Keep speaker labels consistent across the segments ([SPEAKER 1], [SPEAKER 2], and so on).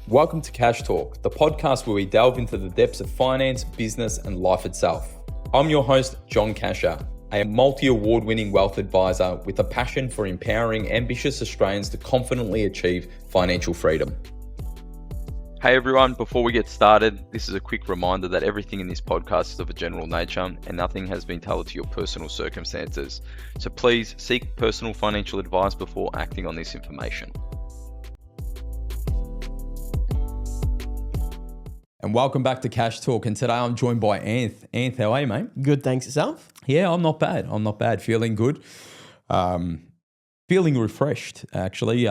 [SPEAKER 1] Welcome to Cash Talk, the podcast where we delve into the depths of finance, business, and life itself. I'm your host, John Cachia, a multi-award-winning wealth advisor with a passion for empowering ambitious Australians to confidently achieve financial freedom. Hey everyone, before we get started, this is a quick reminder that everything in this podcast is of a general nature and nothing has been tailored to your personal circumstances. So please seek personal financial advice before acting on this information. And welcome back to Cash Talk. And today I'm joined by Anth. Anth, how are you, mate?
[SPEAKER 2] Good, thanks. Yourself?
[SPEAKER 1] Yeah, I'm not bad. Feeling good. Feeling refreshed, actually.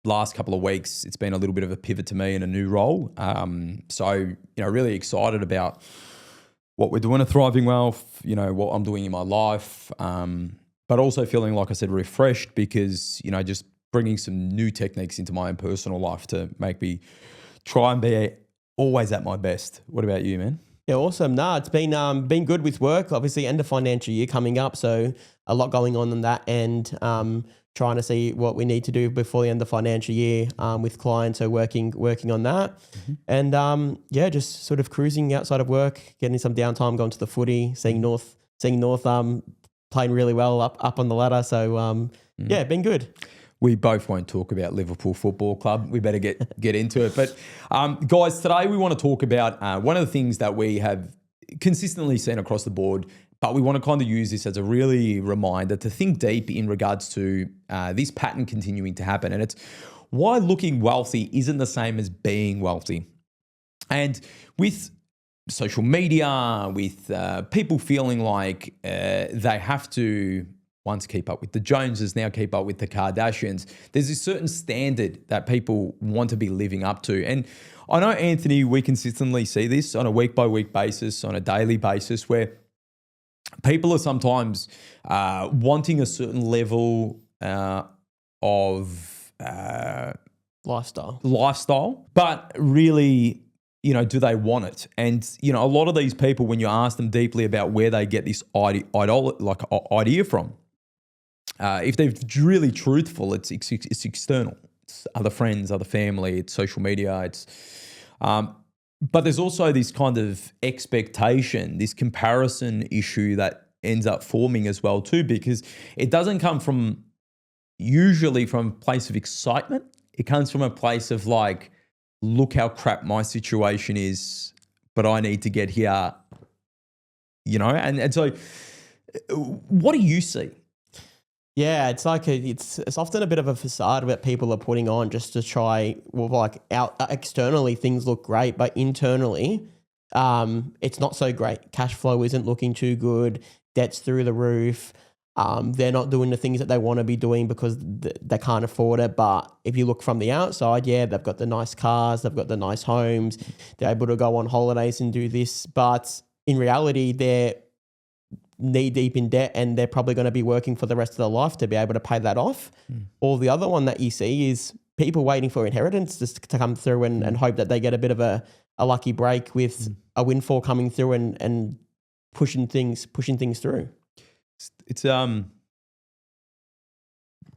[SPEAKER 1] Last couple of weeks, it's been a little bit of a pivot to me in a new role. Really excited about what we're doing at Thriving Wealth, what I'm doing in my life, but also feeling, like I said, refreshed because, just bringing some new techniques into my own personal life to make me try and be always at my best. What about you, man?
[SPEAKER 2] Yeah, awesome. It's been good with work. Obviously, end of financial year coming up, so a lot going on that end. Trying to see what we need to do before the end of financial year with clients. So working on that, and just sort of cruising outside of work, getting some downtime, going to the footy, seeing North playing really well up on the ladder. So been good.
[SPEAKER 1] We both won't talk about Liverpool Football Club. We better get into it. But guys, today we want to talk about one of the things that we have consistently seen across the board, but we want to kind of use this as a really reminder to think deep in regards to this pattern continuing to happen. And it's why looking wealthy isn't the same as being wealthy. And with social media, with people feeling like they have to once keep up with the Joneses, now keep up with the Kardashians. There's a certain standard that people want to be living up to. And I know, Anthony, we consistently see this on a week-by-week basis, on a daily basis, where people are sometimes wanting a certain level of lifestyle, but really, do they want it? And, a lot of these people, when you ask them deeply about where they get this idea from, if they're really truthful, it's external. It's other friends, other family, it's social media. But there's also this kind of expectation, this comparison issue that ends up forming as well too, because it doesn't come usually from a place of excitement. It comes from a place of like, look how crap my situation is, but I need to get here, and so what do you see?
[SPEAKER 2] Yeah, it's like it's often a bit of a facade that people are putting on just to try. Well, like out externally things look great, but internally, it's not so great. Cash flow isn't looking too good. Debt's through the roof. They're not doing the things that they want to be doing because they can't afford it. But if you look from the outside, yeah, they've got the nice cars, they've got the nice homes, they're able to go on holidays and do this. But in reality, they're knee deep in debt and they're probably going to be working for the rest of their life to be able to pay that off. Or the other one that you see is people waiting for inheritance just to come through and hope that they get a bit of a lucky break with a windfall coming through and pushing things through.
[SPEAKER 1] It's something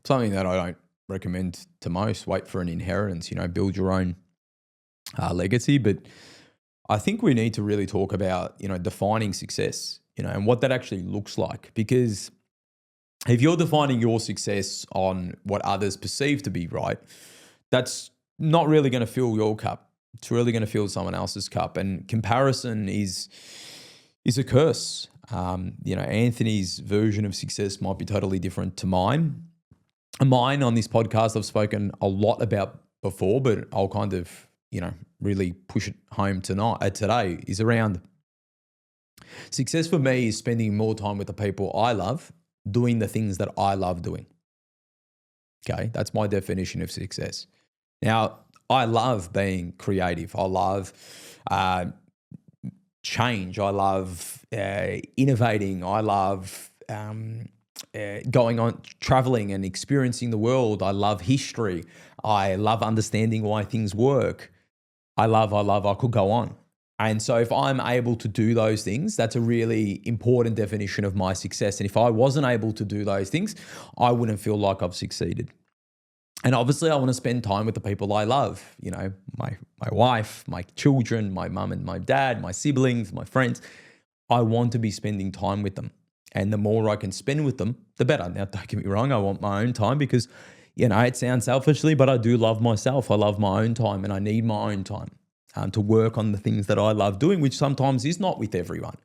[SPEAKER 1] that I don't recommend to most. Wait for an inheritance, build your own legacy. But I think we need to really talk about, defining success, and what that actually looks like. Because if you're defining your success on what others perceive to be right, that's not really going to fill your cup. It's really going to fill someone else's cup. And comparison is a curse. Anthony's version of success might be totally different to mine. Mine on this podcast I've spoken a lot about before, but I'll kind of, really push it home today is around success for me is spending more time with the people I love, doing the things that I love doing. Okay, that's my definition of success. Now, I love being creative. I love change. I love innovating. I love going on traveling and experiencing the world. I love history. I love understanding why things work. I could go on. And so if I'm able to do those things, that's a really important definition of my success. And if I wasn't able to do those things, I wouldn't feel like I've succeeded. And obviously, I want to spend time with the people I love, you know, my wife, my children, my mum and my dad, my siblings, my friends. I want to be spending time with them. And the more I can spend with them, the better. Now, don't get me wrong, I want my own time because, you know, it sounds selfishly, but I do love myself. I love my own time and I need my own time to work on the things that I love doing, which sometimes is not with everyone.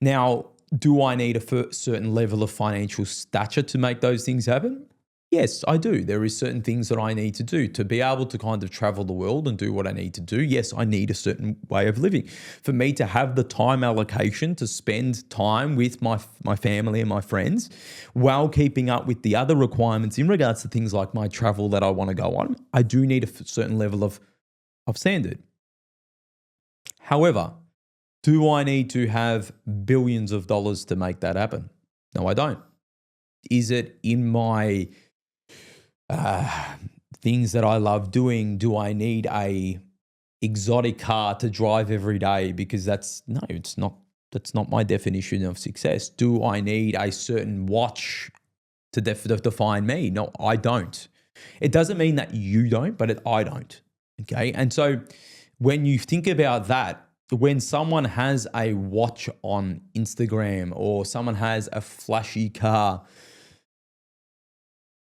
[SPEAKER 1] Now, do I need a certain level of financial stature to make those things happen? Yes, I do. There is certain things that I need to do to be able to kind of travel the world and do what I need to do. Yes, I need a certain way of living. For me to have the time allocation to spend time with my family and my friends while keeping up with the other requirements in regards to things like my travel that I want to go on, I do need a certain level of standard. However, do I need to have billions of dollars to make that happen? No, I don't. Is it in my things that I love doing? Do I need a exotic car to drive every day? Because that's not my definition of success. Do I need a certain watch to define me? No, I don't. It doesn't mean that you don't, but I don't. Okay. And so when you think about that, when someone has a watch on Instagram or someone has a flashy car,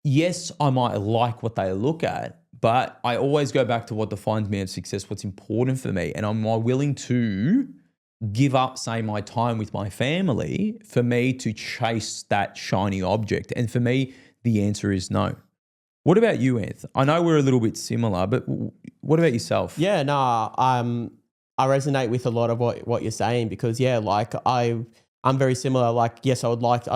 [SPEAKER 1] yes, I might like what they look at, but I always go back to what defines me as success, what's important for me. And am I willing to give up, say, my time with my family for me to chase that shiny object? And for me, the answer is no. What about you, Anth? I know we're a little bit similar, but what about yourself?
[SPEAKER 2] Yeah, no, I resonate with a lot of what you're saying because like I'm very similar. Like, yes, I like to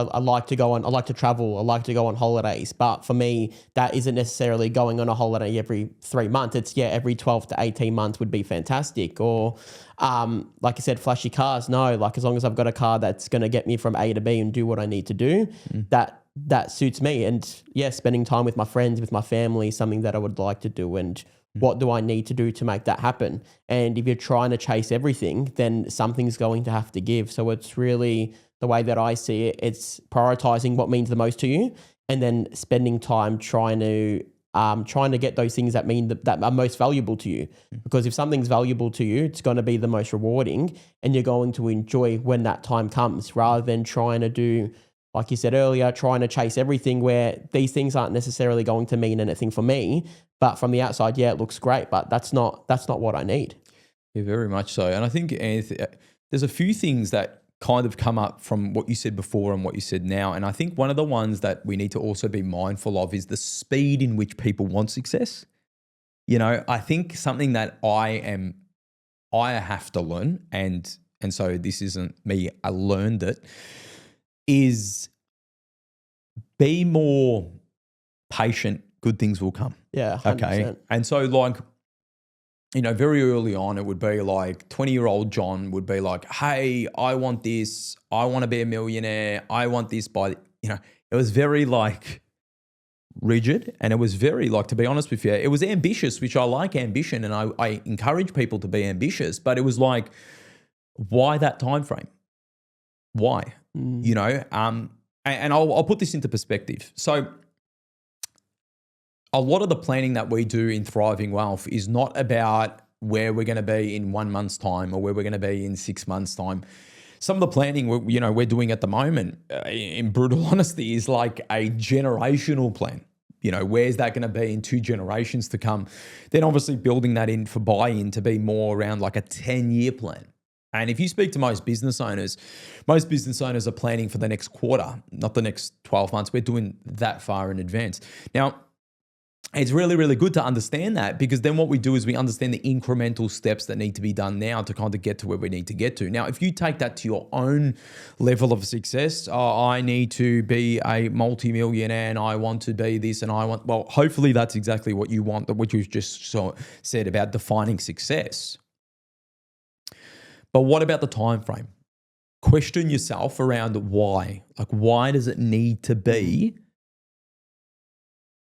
[SPEAKER 2] travel. I like to go on holidays, but for me, that isn't necessarily going on a holiday every 3 months. It's every 12 to 18 months would be fantastic. Or, like I said, flashy cars. No, like as long as I've got a car that's going to get me from A to B and do what I need to do, that suits me. And spending time with my friends, with my family, is something that I would like to do. And what do I need to do to make that happen? And if you're trying to chase everything, then something's going to have to give. So it's really the way that I see it. It's prioritizing what means the most to you, and then spending time trying to get those things that mean that are most valuable to you. Because if something's valuable to you, it's going to be the most rewarding, and you're going to enjoy when that time comes, rather than trying to do, like you said earlier, trying to chase everything where these things aren't necessarily going to mean anything for me. But from the outside, it looks great, but that's not what I need.
[SPEAKER 1] Yeah, very much so. And I think, Anthony, there's a few things that kind of come up from what you said before and what you said now. And I think one of the ones that we need to also be mindful of is the speed in which people want success. You know, I think something that I have to learn, and so this isn't me, I learned it, is be more patient. Good things will come.
[SPEAKER 2] Yeah, 100%.
[SPEAKER 1] Okay. And so like, you know, very early on, it would be like 20-year-old John would be like, hey, I want this. I want to be a millionaire. I want this by, you know, it was very like rigid, and it was very like, to be honest with you, it was ambitious, which I like ambition, and I encourage people to be ambitious, but it was like, why that time frame? Why? You know, and I'll put this into perspective. So a lot of the planning that we do in Thriving Wealth is not about where we're going to be in 1 month's time or where we're going to be in 6 months' time. Some of the planning we're doing at the moment, in brutal honesty, is like a generational plan. You know, where's that going to be in 2 generations to come? Then obviously building that in for buy-in to be more around like a 10-year plan. And if you speak to most business owners are planning for the next quarter, not the next 12 months. We're doing that far in advance. Now, it's really, really good to understand that, because then what we do is we understand the incremental steps that need to be done now to kind of get to where we need to get to. Now, if you take that to your own level of success, I need to be a multimillionaire and I want to be this and well, hopefully that's exactly what you want, what you just said about defining success. But what about the time frame? Question yourself around why. Like, why does it need to be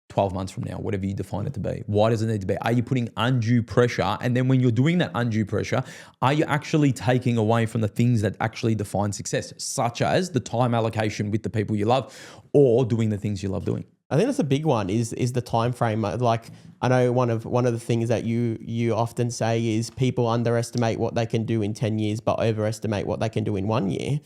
[SPEAKER 1] 12 months from now, whatever you define it to be? Why does it need to be? Are you putting undue pressure? And then when you're doing that undue pressure, are you actually taking away from the things that actually define success, such as the time allocation with the people you love or doing the things you love doing?
[SPEAKER 2] I think that's a big one is the time frame. Like I know one of the things that you often say is people underestimate what they can do in 10 years, but overestimate what they can do in 1 year.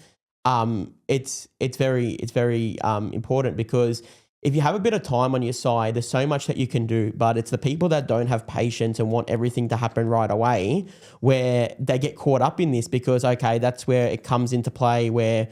[SPEAKER 2] It's very important because if you have a bit of time on your side, there's so much that you can do, but it's the people that don't have patience and want everything to happen right away where they get caught up in this because, okay, that's where it comes into play where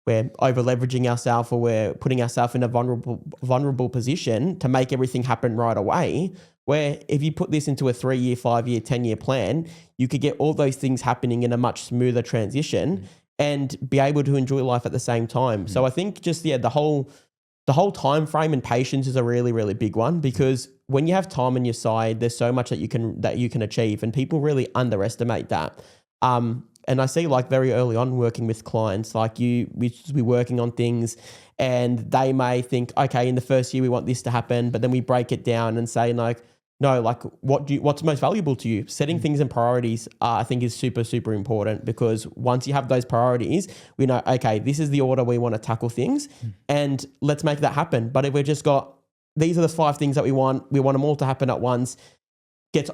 [SPEAKER 2] we're over leveraging ourselves or we're putting ourselves in a vulnerable position to make everything happen right away. Where if you put this into a 3-year, 5-year, 10-year plan, you could get all those things happening in a much smoother transition and be able to enjoy life at the same time. So I think just, the whole time frame and patience is a really, really big one because when you have time on your side, there's so much that you can achieve and people really underestimate that. And I see like very early on working with clients, like we be working on things and they may think, okay, in the first year we want this to happen, but then we break it down and say like, no, like what's most valuable to you? Setting things in priorities, I think is super, super important because once you have those priorities, we know, okay, this is the order we want to tackle things and let's make that happen. But if we've just got, these are the 5 things that we want them all to happen at once, gets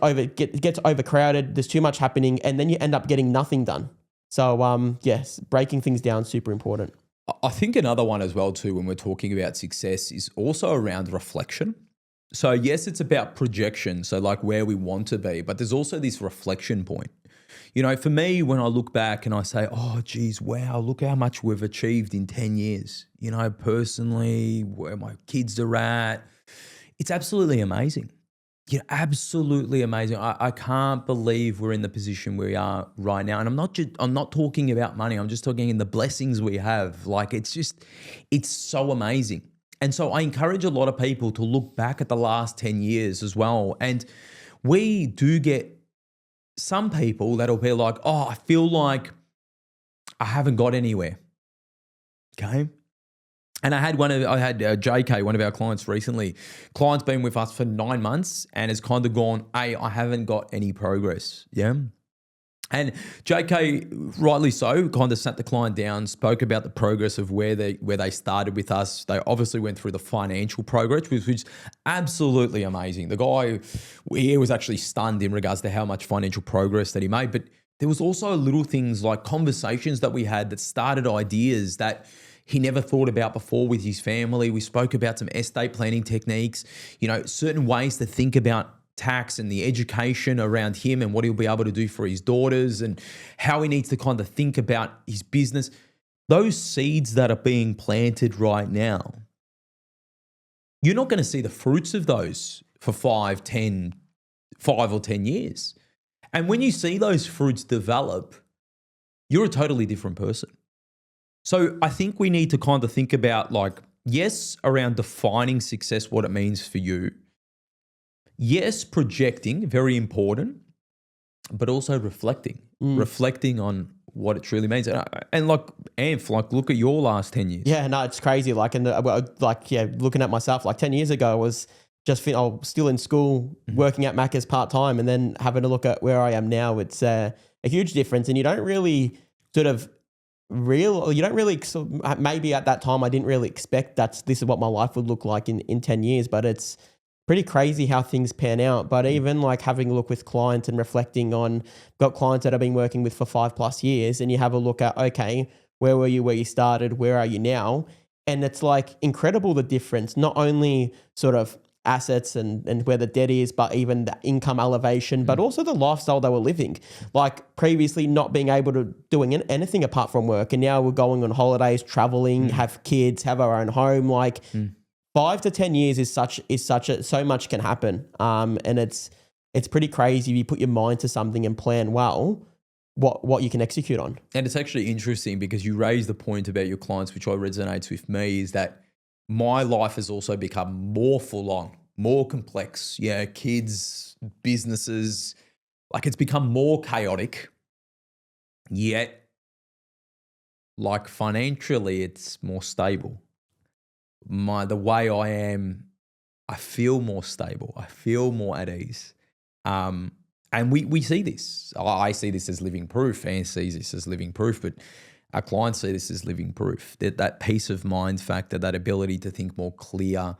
[SPEAKER 2] overcrowded, there's too much happening, and then you end up getting nothing done. So yes, breaking things down, super important.
[SPEAKER 1] I think another one as well too, when we're talking about success is also around reflection. So yes, it's about projection. So like where we want to be, but there's also this reflection point. You know, for me, when I look back and I say, oh, geez, wow, look how much we've achieved in 10 years, you know, personally, where my kids are at, it's absolutely amazing. Yeah, absolutely amazing. I can't believe we're in the position we are right now. And I'm not talking about money. I'm just talking in the blessings we have. Like it's so amazing. And so I encourage a lot of people to look back at the last 10 years as well. And we do get some people that'll be like, oh, I feel like I haven't got anywhere. Okay. And I had JK, one of our clients recently. Client's been with us for 9 months and has kind of gone, hey, I haven't got any progress. Yeah. And JK, rightly so, kind of sat the client down, spoke about the progress of where they started with us. They obviously went through the financial progress, which was absolutely amazing. The guy, he was actually stunned in regards to how much financial progress that he made. But there was also little things like conversations that we had that started ideas that he never thought about before with his family. We spoke about some estate planning techniques, you know, certain ways to think about tax and the education around him and what he'll be able to do for his daughters and how he needs to kind of think about his business. Those seeds that are being planted right now, you're not going to see the fruits of those for 5 or 10 years. And when you see those fruits develop, you're a totally different person. So I think we need to kind of think about like, yes, around defining success, what it means for you. Yes, projecting, very important, but also reflecting on what it truly means. And like, Amph, like look at your last 10 years.
[SPEAKER 2] Yeah, no, it's crazy. Like, looking at myself, like 10 years ago, I was I was still in school, working at Macca's part-time and then having a look at where I am now. It's a huge difference. And you don't really maybe at that time I didn't really expect this is what my life would look like in 10 years, but it's pretty crazy how things pan out. But even like having a look with clients and reflecting on, got clients that I've been working with for 5+ years and you have a look at, okay, where were you, where you started, where are you now? And it's like incredible the difference, not only sort of assets and where the debt is, but even the income elevation, but also the lifestyle they were living. Like previously not being able to doing anything apart from work. And now we're going on holidays, traveling, have kids, have our own home. Like 5 to 10 years is so much can happen. And it's pretty crazy if you put your mind to something and plan well, what you can execute on.
[SPEAKER 1] And it's actually interesting because you raised the point about your clients, which resonates with me, is that my life has also become more full on, more complex. Yeah, kids, businesses, like it's become more chaotic. Yet, like financially, it's more stable. The way I am, I feel more stable. I feel more at ease. And we see this. I see this as living proof. Anne sees this as living proof, but our clients see this as living proof. That peace of mind factor, that ability to think more clear,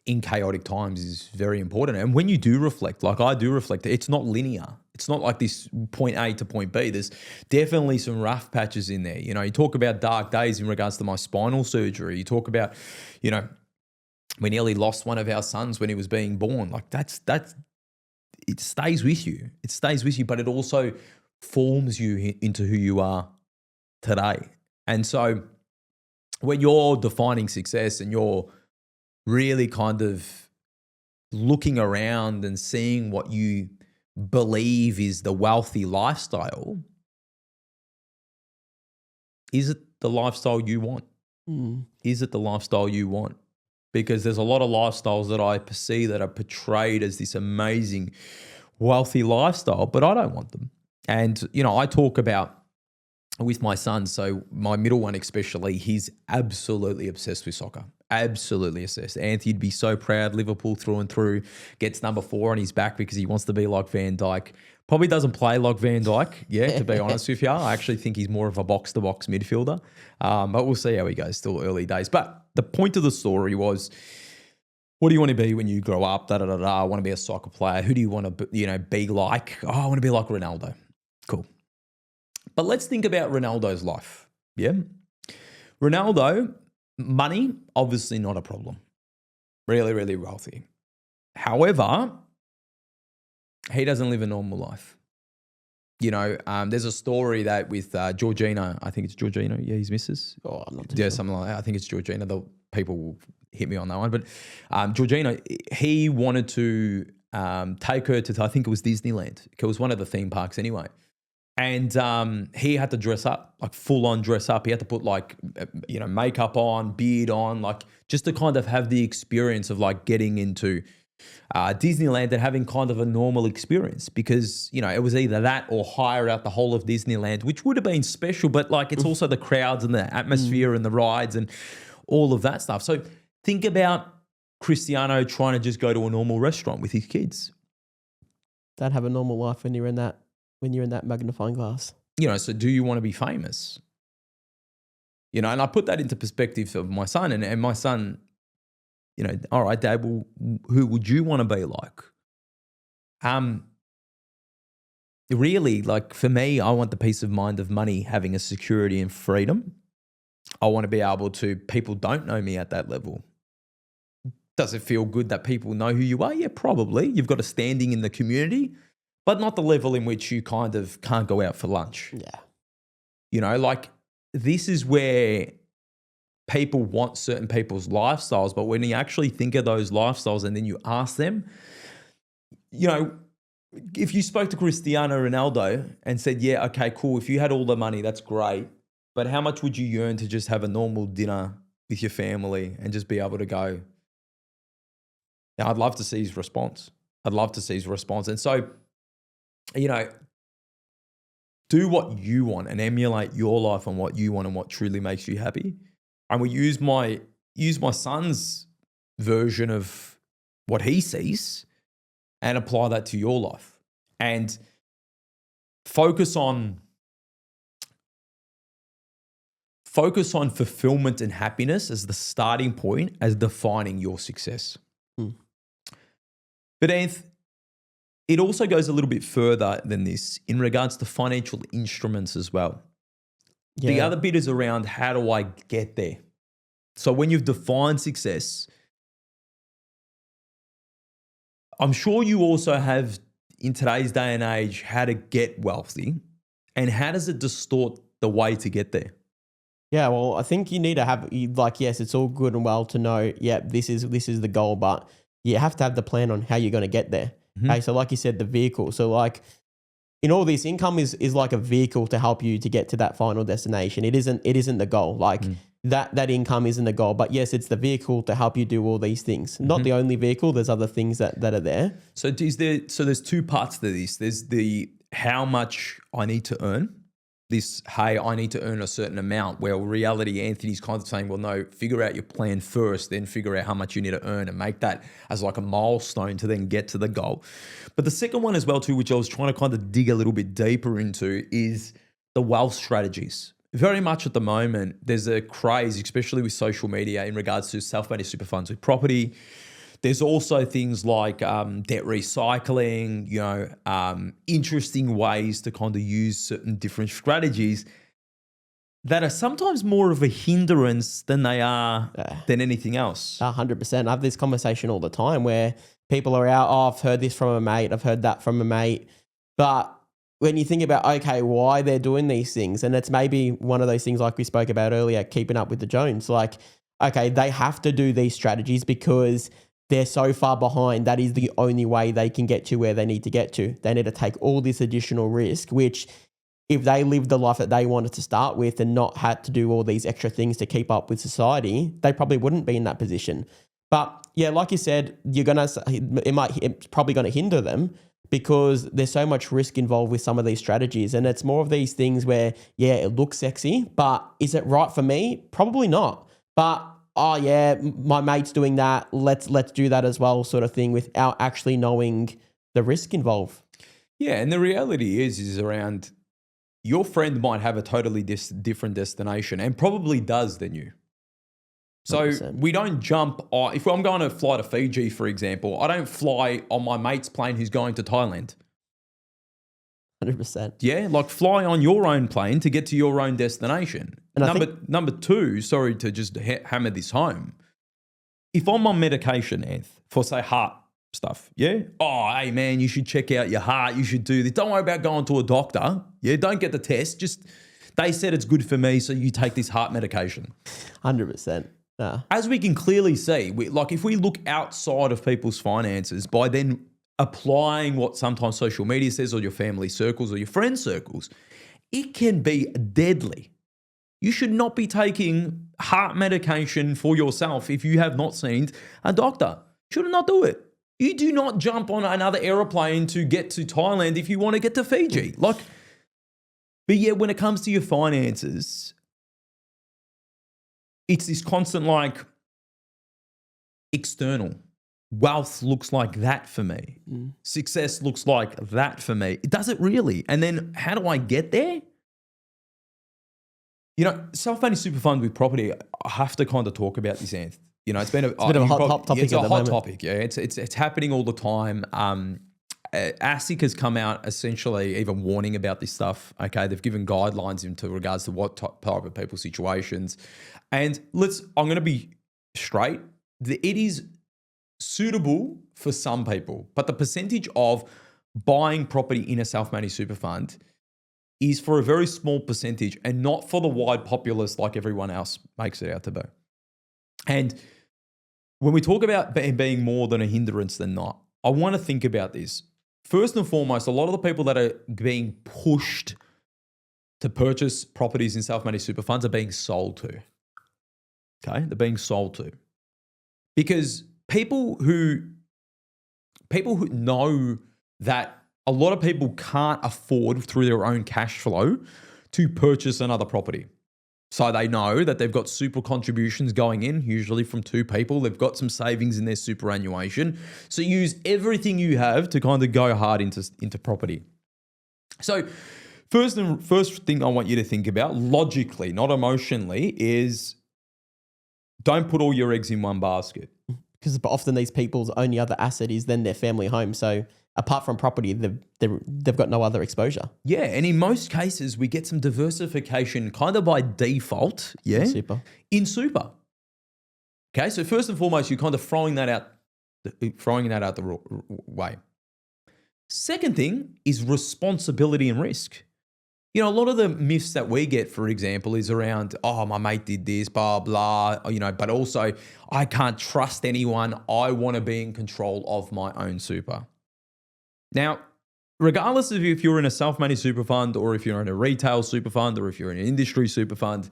[SPEAKER 1] in chaotic times is very important. And when you do reflect, like I do reflect, it's not linear. It's not like this point A to point B. There's definitely some rough patches in there. You know, you talk about dark days in regards to my spinal surgery. You talk about, you know, we nearly lost one of our sons when he was being born. Like that's it stays with you. It stays with you, but it also forms you into who you are today. And so when you're defining success and you're really kind of looking around and seeing what you believe is the wealthy lifestyle, is it the lifestyle you want? Is it the lifestyle you want? Because there's a lot of lifestyles that I see that are portrayed as this amazing, wealthy lifestyle, but I don't want them. And, you know, I talk about with my son, so my middle one especially, he's absolutely obsessed with soccer. Absolutely obsessed. Anthony'd be so proud, Liverpool through and through, gets number 4 on his back because he wants to be like Van Dijk. Probably doesn't play like Van Dijk, to be honest with you. I actually think he's more of a box-to-box midfielder, but we'll see how he goes, still early days. But the point of the story was, what do you want to be when you grow up? I want to be a soccer player. Who do you want to be like? Oh, I want to be like Ronaldo. Cool. But let's think about Ronaldo's life. Yeah. Ronaldo, money, obviously not a problem. Really, really wealthy. However, he doesn't live a normal life. You know, there's a story that with Georgina, I think it's Georgina, his missus.
[SPEAKER 2] Oh, I'm not too sure.
[SPEAKER 1] Something like that. I think it's Georgina. The people will hit me on that one. But Georgina, he wanted to take her to, I think it was Disneyland. It was one of the theme parks anyway. And he had to dress up, like full on dress up. He had to put like, makeup on, beard on, like just to kind of have the experience of like getting into Disneyland and having kind of a normal experience, because, it was either that or hire out the whole of Disneyland, which would have been special, but like it's also the crowds and the atmosphere and the rides and all of that stuff. So think about Cristiano trying to just go to a normal restaurant with his kids.
[SPEAKER 2] Don't have a normal life when you're in that magnifying glass.
[SPEAKER 1] So do you want to be famous? And I put that into perspective of my son, and my son, all right, Dad, well, who would you want to be like? Really, like for me, I want the peace of mind of money, having a security and freedom. I want to be able to, people don't know me at that level. Does it feel good that people know who you are? Yeah, probably. You've got a standing in the community, but not the level in which you kind of can't go out for lunch.
[SPEAKER 2] Yeah.
[SPEAKER 1] Like this is where people want certain people's lifestyles, but when you actually think of those lifestyles and then you ask them, if you spoke to Cristiano Ronaldo and said, yeah, okay, cool, if you had all the money, that's great, but how much would you yearn to just have a normal dinner with your family and just be able to go? Now, I'd love to see his response. And so, do what you want and emulate your life on what you want and what truly makes you happy. And we use my son's version of what he sees and apply that to your life. And focus on fulfillment and happiness as the starting point, as defining your success. But Anth, it also goes a little bit further than this in regards to financial instruments as well. Yeah. The other bit is around, how do I get there? So when you've defined success, I'm sure you also have, in today's day and age, how to get wealthy, and how does it distort the way to get there?
[SPEAKER 2] Yeah, well, I think you need to have, yes, it's all good and well to know, this is the goal, but you have to have the plan on how you're going to get there. Mm-hmm. Okay, so like you said, the vehicle. So like in all this, income is like a vehicle to help you to get to that final destination. It isn't the goal. Like that income isn't the goal, but yes, it's the vehicle to help you do all these things. Not the only vehicle. There's other things that are there.
[SPEAKER 1] So there's two parts to this. There's the how much I need to earn. Hey, I need to earn a certain amount. Well, reality, Anthony's kind of saying, well, no, figure out your plan first, then figure out how much you need to earn and make that as like a milestone to then get to the goal. But the second one as well too, which I was trying to kind of dig a little bit deeper into, is the wealth strategies. very much at the moment, there's a craze, especially with social media, in regards to self-managed super funds with property. There's also things like debt recycling, interesting ways to kind of use certain different strategies that are sometimes more of a hindrance than they are than anything else.
[SPEAKER 2] 100%. I have this conversation all the time where people are out, oh, I've heard this from a mate, I've heard that from a mate. But when you think about, okay, why they're doing these things, and it's maybe one of those things like we spoke about earlier, keeping up with the Jones, like, okay, they have to do these strategies because they're so far behind. That is the only way they can get to where they need to get to. They need to take all this additional risk, which if they lived the life that they wanted to start with and not had to do all these extra things to keep up with society, they probably wouldn't be in that position. But yeah, like you said, it's probably going to hinder them because there's so much risk involved with some of these strategies. And it's more of these things where, yeah, it looks sexy, but is it right for me? Probably not. But oh yeah, my mate's doing that, let's do that as well, sort of thing, without actually knowing the risk involved.
[SPEAKER 1] Yeah, and the reality is around your friend might have a totally different destination and probably does than you. So
[SPEAKER 2] 100%.
[SPEAKER 1] we don't jump on, if I'm going to fly to Fiji, for example, I don't fly on my mate's plane who's going to Thailand.
[SPEAKER 2] 100%.
[SPEAKER 1] Yeah, like fly on your own plane to get to your own destination. And number two, sorry to just hammer this home. If I'm on medication, for say heart stuff, yeah? Oh, hey man, you should check out your heart. You should do this. Don't worry about going to a doctor. Yeah, don't get the test. Just, they said it's good for me, so you take this heart medication.
[SPEAKER 2] 100%.
[SPEAKER 1] As we can clearly see, if we look outside of people's finances by then applying what sometimes social media says or your family circles or your friend circles, it can be deadly. You should not be taking heart medication for yourself if you have not seen a doctor. You should not do it. You do not jump on another aeroplane to get to Thailand if you want to get to Fiji. But yeah, when it comes to your finances, it's this constant external. Wealth looks like that for me. Success looks like that for me. Does it really? And then how do I get there? Self-managed super fund with property, I have to kind of talk about this, Anth. It's been a bit of a hot topic. It's a hot topic. Yeah, it's happening all the time. ASIC has come out essentially even warning about this stuff. Okay, they've given guidelines into regards to what type of people's situations. And I'm going to be straight. It is suitable for some people, but the percentage of buying property in a self-managed super fund is for a very small percentage and not for the wide populace like everyone else makes it out to be. And when we talk about being more than a hindrance than not, I want to think about this. First and foremost, a lot of the people that are being pushed to purchase properties in self-managed super funds are being sold to. Okay? They're being sold to. Because people who know that a lot of people can't afford through their own cash flow to purchase another property. So they know that they've got super contributions going in, usually from two people. They've got some savings in their superannuation. So use everything you have to kind of go hard into property. So first thing I want you to think about, logically, not emotionally, is don't put all your eggs in one basket.
[SPEAKER 2] Because often these people's only other asset is then their family home. So apart from property, they've got no other exposure.
[SPEAKER 1] Yeah, and in most cases, we get some diversification kind of by default. Yeah, in super. Okay, so first and foremost, you're kind of throwing that out the way. Second thing is responsibility and risk. A lot of the myths that we get, for example, is around, oh, my mate did this, blah, blah, but also I can't trust anyone. I want to be in control of my own super. Now, regardless of if you're in a self-managed super fund or if you're in a retail super fund or if you're in an industry super fund,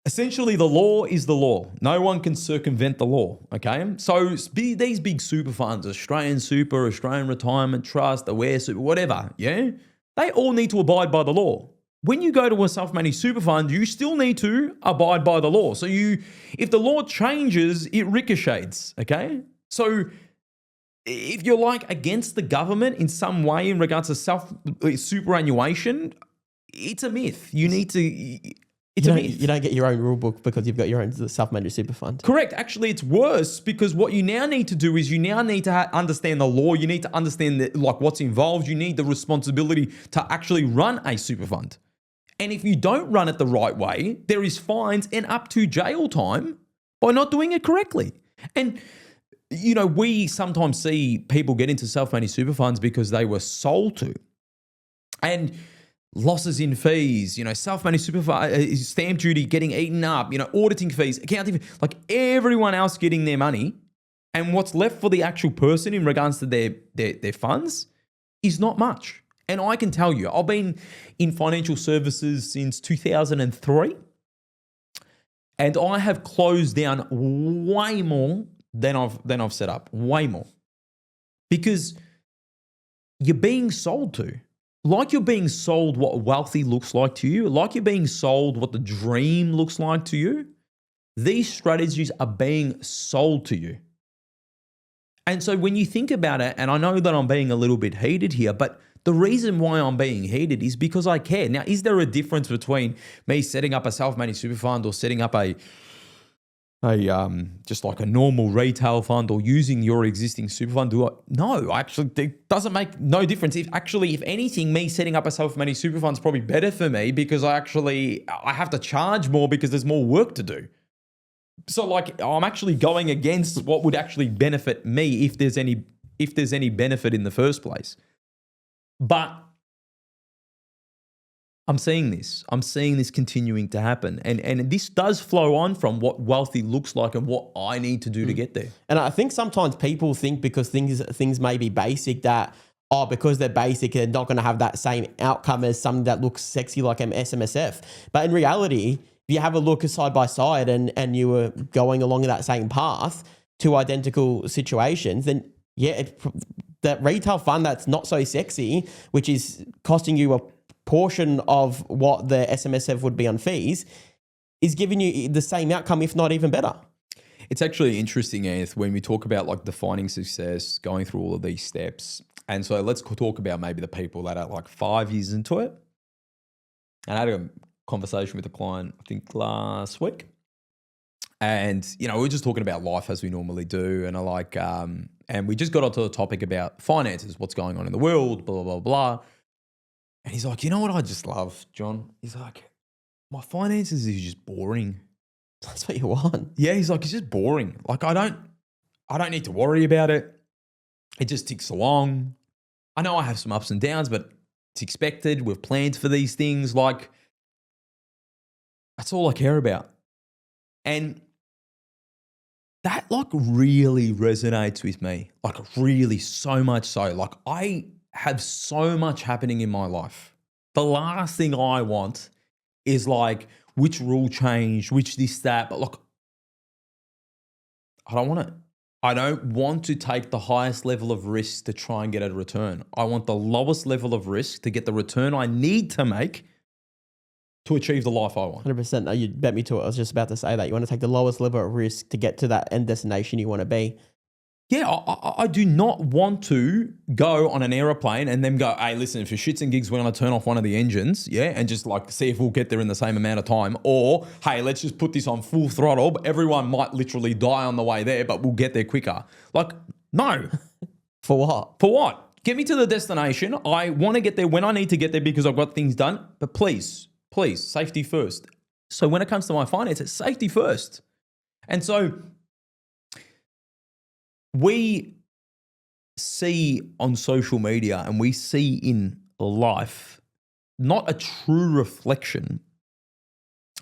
[SPEAKER 1] essentially the law is the law. No one can circumvent the law, okay? So these big super funds, Australian Super, Australian Retirement Trust, Aware Super, whatever, yeah? They all need to abide by the law. When you go to a self-managed super fund, you still need to abide by the law. So if the law changes, it ricochets, okay? So if you're against the government in some way in regards to superannuation, it's a myth. You need to. It's a myth.
[SPEAKER 2] You don't get your own rule book because you've got your own self-managed super fund.
[SPEAKER 1] Correct. Actually, it's worse because what you now need to do is you now need to understand the law. You need to understand what's involved. You need the responsibility to actually run a super fund. And if you don't run it the right way, there is fines and up to jail time by not doing it correctly. And, we sometimes see people get into self-managed super funds because they were sold to. And losses in fees, self-managed super fund, stamp duty getting eaten up, auditing fees, accounting fees, like everyone else getting their money. And what's left for the actual person in regards to their funds is not much. And I can tell you, I've been in financial services since 2003. And I have closed down way more than I've set up, way more. Because you're being sold to. Like you're being sold what wealthy looks like to you, like you're being sold what the dream looks like to you, these strategies are being sold to you. And so when you think about it, and I know that I'm being a little bit heated here, but the reason why I'm being heated is because I care. Now, is there a difference between me setting up a self-managed super fund or setting up just like a normal retail fund or using your existing super fund? No, actually, it doesn't make no difference. If anything, me setting up a self-managed super fund is probably better for me because I have to charge more because there's more work to do. So I'm actually going against what would actually benefit me if there's any benefit in the first place. But I'm seeing this continuing to happen. And this does flow on from what wealthy looks like and what I need to do to get there.
[SPEAKER 2] And I think sometimes people think because things may be basic that, because they're basic, they're not going to have that same outcome as something that looks sexy like an SMSF. But in reality, if you have a look side by side and you were going along that same path, two identical situations, then that retail fund that's not so sexy, which is costing you a portion of what the SMSF would be on fees, is giving you the same outcome, if not even better.
[SPEAKER 1] It's actually interesting, Anth, when we talk about defining success, going through all of these steps. And so let's talk about maybe the people that are 5 years into it. And I had a conversation with a client, I think last week. And, we were just talking about life as we normally do. And and we just got onto the topic about finances, what's going on in the world, blah, blah, blah. And he's like, you know what I just love, John? He's like, my finances is just boring.
[SPEAKER 2] That's what you want.
[SPEAKER 1] Yeah, he's like, it's just boring. I don't need to worry about it. It just ticks along. I know I have some ups and downs, but it's expected. We've planned for these things. That's all I care about. And that really resonates with me. Really so much so. I have so much happening in my life. The last thing I want is which rule change, which this, that. But I don't want it. I don't want to take the highest level of risk to try and get a return. I want the lowest level of risk to get the return I need to make to achieve the life I want.
[SPEAKER 2] 100%. No, you bet me to it. I was just about to say that. You want to take the lowest level of risk to get to that end destination you want to be.
[SPEAKER 1] Yeah, I do not want to go on an aeroplane and then go, hey, listen, for shits and gigs, we're going to turn off one of the engines, and just see if we'll get there in the same amount of time. Or, hey, let's just put this on full throttle. Everyone might literally die on the way there, but we'll get there quicker. No.
[SPEAKER 2] For what?
[SPEAKER 1] For what? Get me to the destination. I want to get there when I need to get there because I've got things done. But please, safety first. So when it comes to my finances, safety first. And so we see on social media and we see in life not a true reflection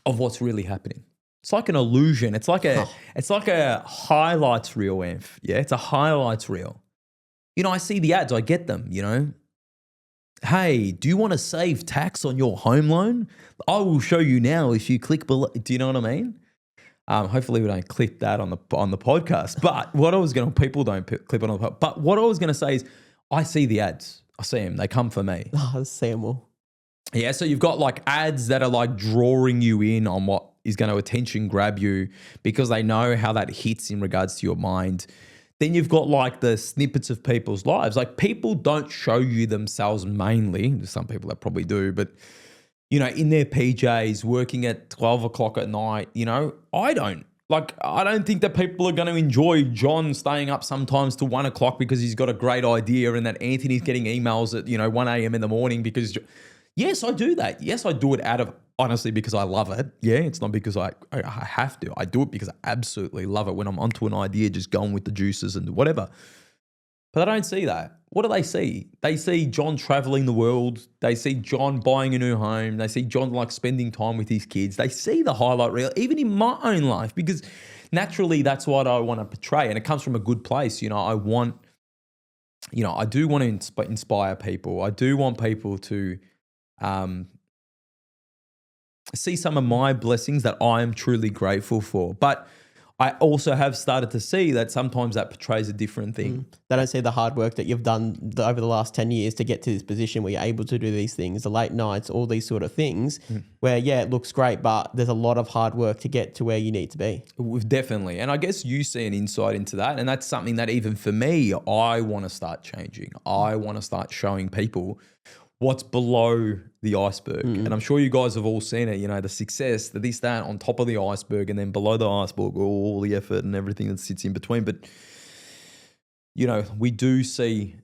[SPEAKER 1] of what's really happening. It's like an illusion. It's like a highlights reel, Amph. Yeah, it's a highlights reel. I see the ads, I get them, Hey, do you want to save tax on your home loan? I will show you now if you click below. Do you know what I mean? Hopefully we don't clip that on the podcast. But what I was going to, people don't clip it on the podcast. But what I was going to say is I see the ads. I see them. They come for me.
[SPEAKER 2] I see them all.
[SPEAKER 1] Yeah, so you've got ads that are drawing you in on what is going to attention grab you because they know how that hits in regards to your mind. Then you've got the snippets of people's lives. People don't show you themselves mainly. There's some people that probably do, but in their PJs, working at 12 o'clock at night. I don't. I don't think that people are going to enjoy John staying up sometimes to 1 o'clock because he's got a great idea, and that Anthony's getting emails at, 1 a.m. in the morning because, yes, I do that. Yes, I do it out of, honestly, because I love it. Yeah, it's not because I have to. I do it because I absolutely love it when I'm onto an idea, just going with the juices and whatever. But I don't see that. What do they see? They see John traveling the world. They see John buying a new home. They see John spending time with his kids. They see the highlight reel, even in my own life, because naturally that's what I want to portray. And it comes from a good place. I want, I do want to inspire people. I do want people to see some of my blessings that I am truly grateful for. But I also have started to see that sometimes that portrays a different thing.
[SPEAKER 2] They don't see the hard work that you've done over the last 10 years to get to this position where you're able to do these things, the late nights, all these sort of things where, it looks great, but there's a lot of hard work to get to where you need to be.
[SPEAKER 1] Definitely. And I guess you see an insight into that. And that's something that even for me, I want to start changing. I want to start showing people what's below the iceberg. And I'm sure you guys have all seen it, the success, the this, that, on top of the iceberg, and then below the iceberg, all the effort and everything that sits in between. But, we do see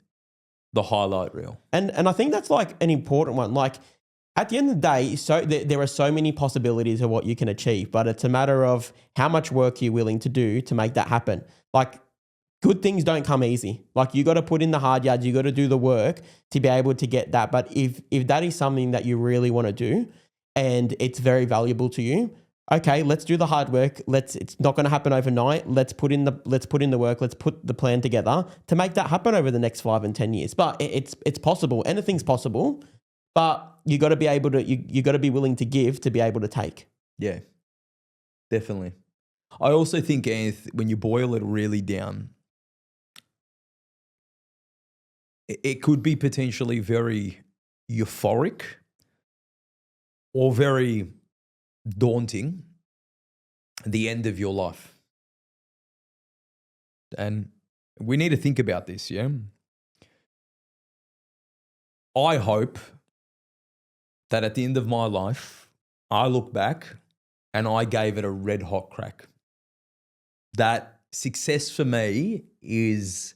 [SPEAKER 1] the highlight reel.
[SPEAKER 2] And I think that's an important one. At the end of the day, there are so many possibilities of what you can achieve, but it's a matter of how much work you're willing to do to make that happen. Good things don't come easy. You got to put in the hard yards. You got to do the work to be able to get that. But if that is something that you really want to do and it's very valuable to you, okay, let's do the hard work. It's not going to happen overnight. Let's put in the work. Let's put the plan together to make that happen over the next 5 and 10 years. But it's possible. Anything's possible. But you got to be able to you got to be willing to give to be able to take.
[SPEAKER 1] Yeah, definitely. I also think, Anth, when you boil it really down, it could be potentially very euphoric or very daunting at the end of your life. And we need to think about this, yeah? I hope that at the end of my life, I look back and I gave it a red hot crack. That success for me is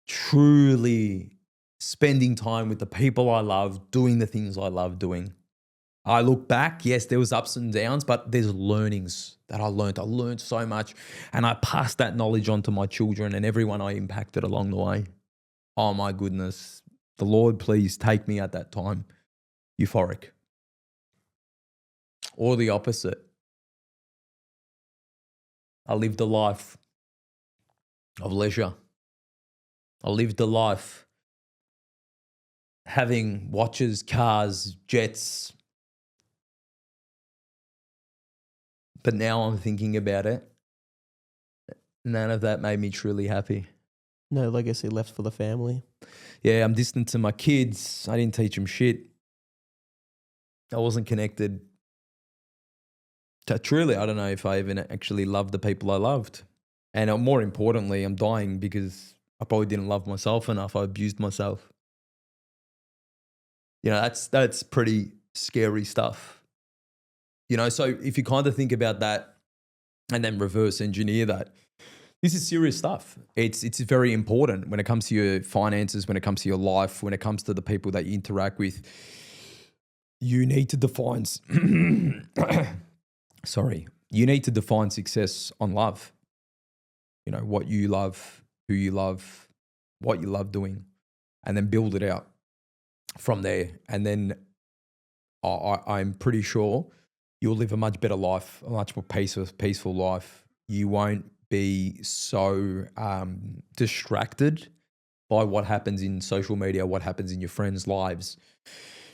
[SPEAKER 1] truly spending time with the people I love, doing the things I love doing. I look back, yes, there was ups and downs, but there's learnings that I learned. I learned so much, and I passed that knowledge on to my children and everyone I impacted along the way. Oh my goodness. The Lord, please take me at that time euphoric. Or the opposite. I lived a life of leisure. I lived a life having watches, cars, jets. But now I'm thinking about it. None of that made me truly happy.
[SPEAKER 2] No legacy left for the family.
[SPEAKER 1] Yeah, I'm distant to my kids. I didn't teach them shit. I wasn't connected. Truly, I don't know if I even actually loved the people I loved. And more importantly, I'm dying because I probably didn't love myself enough. I abused myself. That's pretty scary stuff. So if you kind of think about that and then reverse engineer that, this is serious stuff. It's very important when it comes to your finances, when it comes to your life, when it comes to the people that you interact with. You need to define you need to define success on love. What you love, who you love, what you love doing, and then build it out from there. And then I'm pretty sure you'll live a much better life, a much more peaceful life. You won't be so distracted by what happens in social media, what happens in your friends' lives,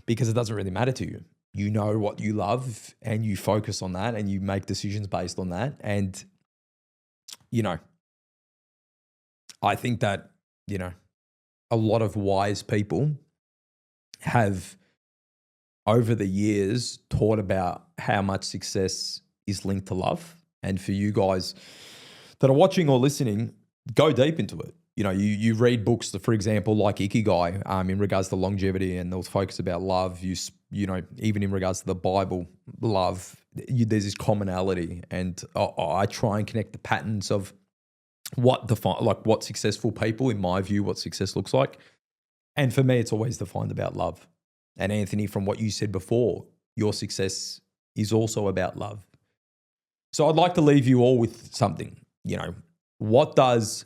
[SPEAKER 1] because it doesn't really matter to you. You know what you love and you focus on that and you make decisions based on that. And, I think that, a lot of wise people have over the years taught about how much success is linked to love. And for you guys that are watching or listening, go deep into it. You read books, for example, like Ikigai, in regards to longevity, and they'll focus about love. Even in regards to the Bible, love, there's this commonality, and I try and connect the patterns of what successful people, in my view, what success looks like. And for me, it's always defined about love. And Anthony, from what you said before, your success is also about love. So I'd like to leave you all with something. What does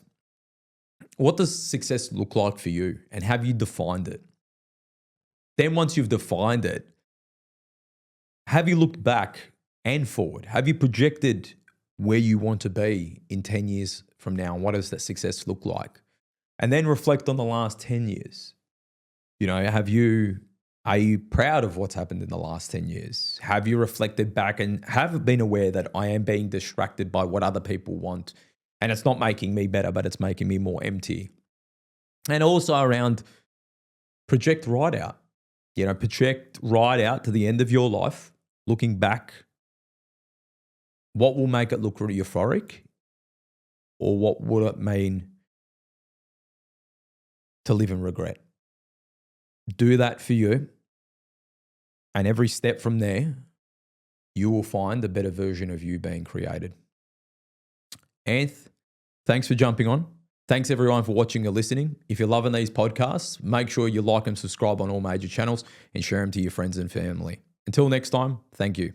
[SPEAKER 1] success look like for you? And have you defined it? Then once you've defined it, have you looked back and forward? Have you projected where you want to be in 10 years from now? And what does that success look like? And then reflect on the last 10 years. Are you proud of what's happened in the last 10 years? Have you reflected back and have been aware that I am being distracted by what other people want? And it's not making me better, but it's making me more empty. And also around project right out. Project right out to the end of your life, looking back. What will make it look really euphoric? Or what would it mean to live in regret? Do that for you. And every step from there, you will find a better version of you being created. Anth, thanks for jumping on. Thanks everyone for watching or listening. If you're loving these podcasts, make sure you like and subscribe on all major channels and share them to your friends and family. Until next time, thank you.